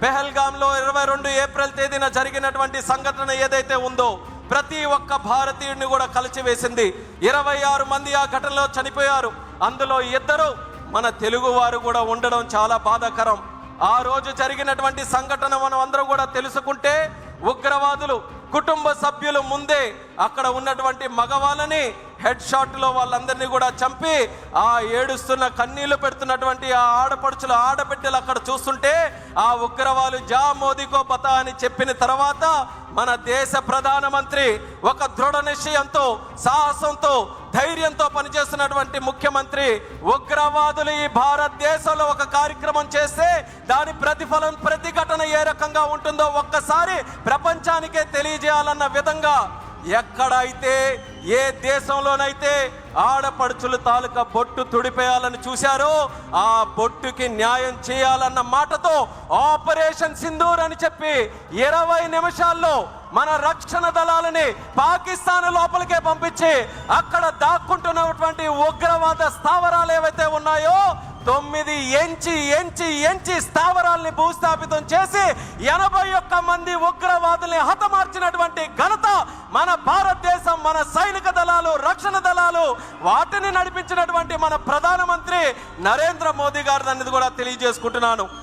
పెహల్గాంలో 22 April తేదీన జరిగినటువంటి సంఘటన ఏదైతే ఉందో ప్రతి ఒక్క భారతీయుడిని కూడా కలిచివేసింది. 26 మంది ఆ ఘటనలో చనిపోయారు. అందులో 2 మన తెలుగు వారు కూడా ఉండడం చాలా బాధాకరం. ఆ రోజు జరిగినటువంటి సంఘటన మనం అందరం కూడా తెలుసుకుంటే, ఉగ్రవాదులు కుటుంబ సభ్యులు ముందే అక్కడ ఉన్నటువంటి మగవాళ్ళని హెడ్ షాట్లో వాళ్ళందరినీ కూడా చంపి ఆ ఏడుస్తున్న కన్నీళ్లు పెడుతున్నటువంటి ఆ ఆడపడుచుల ఆడబిడ్డలు అక్కడ చూస్తుంటే, ఆ ఉగ్రవాదు జా మోదీకో పతా అని చెప్పిన తర్వాత మన దేశ ప్రధానమంత్రి ఒక దృఢ నిశ్చయంతో, సాహసంతో, ధైర్యంతో పనిచేస్తున్నటువంటి ముఖ్యమంత్రి ఉగ్రవాదులు ఈ భారతదేశంలో ఒక కార్యక్రమం చేస్తే దాని ప్రతిఫలం, ప్రతిఘటన ఏ రకంగా ఉంటుందో ఒక్కసారి ప్రపంచానికే తెలియజేయాలన్న విధంగా ఎక్కడైతే ఏ దేశంలోనైతే ఆడపడుచులు తాలూకా బొట్టు తుడిపేయాలని చూశారో ఆ బొట్టుకి న్యాయం చేయాలన్న మాటతో ఆపరేషన్ సింధూర్ అని చెప్పి 20 నిమిషాల్లో మన రక్షణ దళాలని పాకిస్తాన్ లోపలికే పంపించి అక్కడ దాక్కుంటున్నటువంటి ఉగ్రవాద స్థావరాలు ఏవైతే ఉన్నాయో 9 ఎంచి స్థావరాల్ని భూస్థాపితం చేసి 81 మంది ఉగ్రవాదుల్ని హతమార్చినటువంటి ఘనత మన భారతదేశం, మన సైనిక దళాలు, రక్షణ దళాలు, వాటిని నడిపించినటువంటి మన ప్రధానమంత్రి నరేంద్ర మోదీ గారు అనేది కూడా తెలియజేసుకుంటున్నాను.